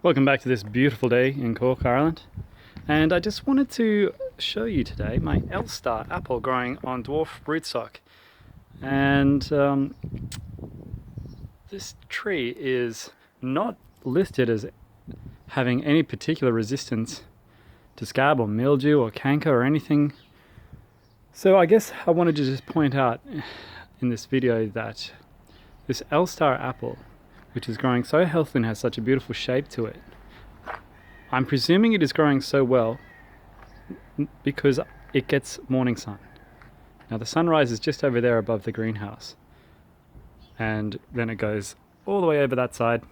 Welcome back to this beautiful day in Cork, Ireland. And I just wanted to show you today my Elstar Apple growing on dwarf rootstock. And this tree is not listed as having any particular resistance to scab or mildew or canker or anything. So I guess I wanted to just point out in this video that this Elstar Apple, which is growing so healthy and has such a beautiful shape to it, I'm presuming it is growing so well because it gets morning sun. Now the sunrise is just over there above the greenhouse, and then it goes all the way over that side.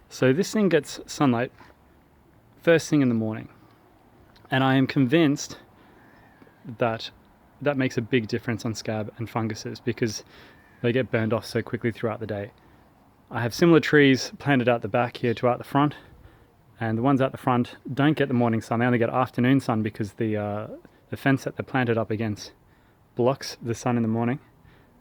So this thing gets sunlight first thing in the morning, and I am convinced that that makes a big difference on scab and funguses because they get burned off so quickly throughout the day. I have similar trees planted out the back here to out the front, and the ones out the front don't get the morning sun. They only get afternoon sun because the fence that they're planted up against blocks the sun in the morning,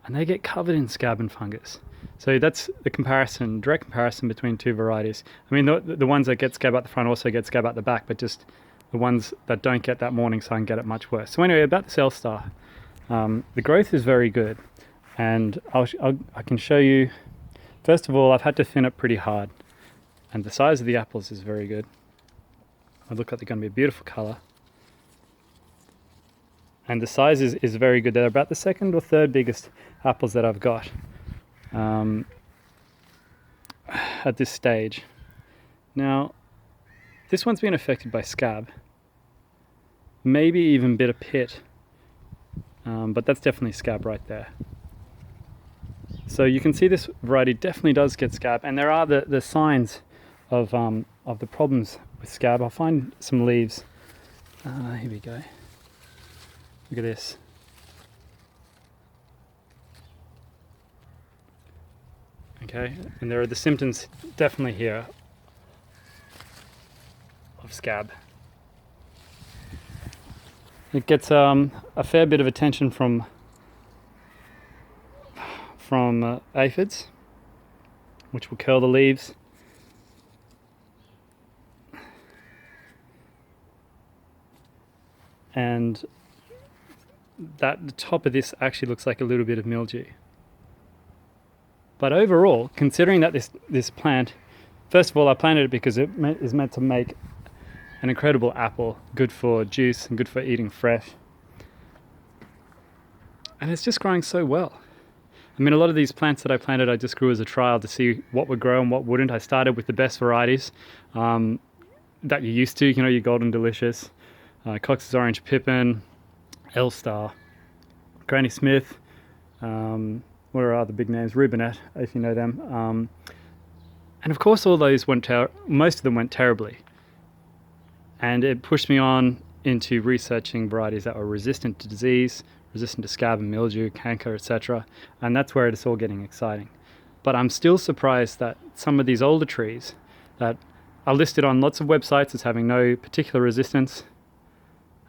and they get covered in scab and fungus. So that's the comparison, direct comparison between two varieties. I mean, the ones that get scab at the front also get scab at the back, but just the ones that don't get that morning sun get it much worse. So anyway, about this Elstar, the growth is very good, and I can show you. First of all, I've had to thin it pretty hard, and the size of the apples is very good. They look like they're going to be a beautiful colour, and the size is very good. They're about the second or third biggest apples that I've got at this stage. Now, this one's been affected by scab, maybe even bit of pit, but that's definitely scab right there. So you can see this variety definitely does get scab, and there are the signs of the problems with scab. I'll find some leaves. Here we go. Look at this. Okay, and there are the symptoms definitely here of scab. It gets a fair bit of attention from aphids, which will curl the leaves. And the top of this actually looks like a little bit of mildew. But overall, considering that this plant, first of all, I planted it because it is meant to make an incredible apple, good for juice and good for eating fresh. And it's just growing so well. I mean, a lot of these plants that I planted, I just grew as a trial to see what would grow and what wouldn't. I started with the best varieties that you're used to, your Golden Delicious, Cox's Orange Pippin, Elstar, Granny Smith, what are other big names? Rubinet, if you know them. And of course, all those most of them went terribly. And it pushed me on into researching varieties that were resistant to disease, resistant to scab and mildew, canker, etc. And that's where it's all getting exciting. But I'm still surprised that some of these older trees that are listed on lots of websites as having no particular resistance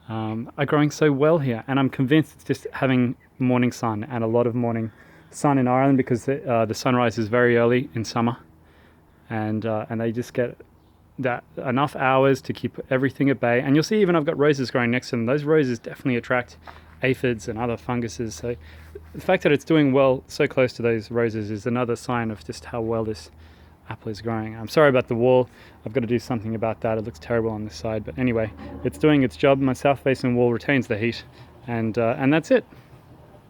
are growing so well here. And I'm convinced it's just having morning sun and a lot of morning sun in Ireland because the sunrise is very early in summer, and they just get that enough hours to keep everything at bay. And you'll see even I've got roses growing next to them. Those roses definitely attract aphids and other funguses. So the fact that it's doing well so close to those roses is another sign of just how well this apple is growing. I'm sorry about the wall. I've got to do something about that. It looks terrible on this side, but anyway, it's doing its job. My south facing wall retains the heat, and that's it.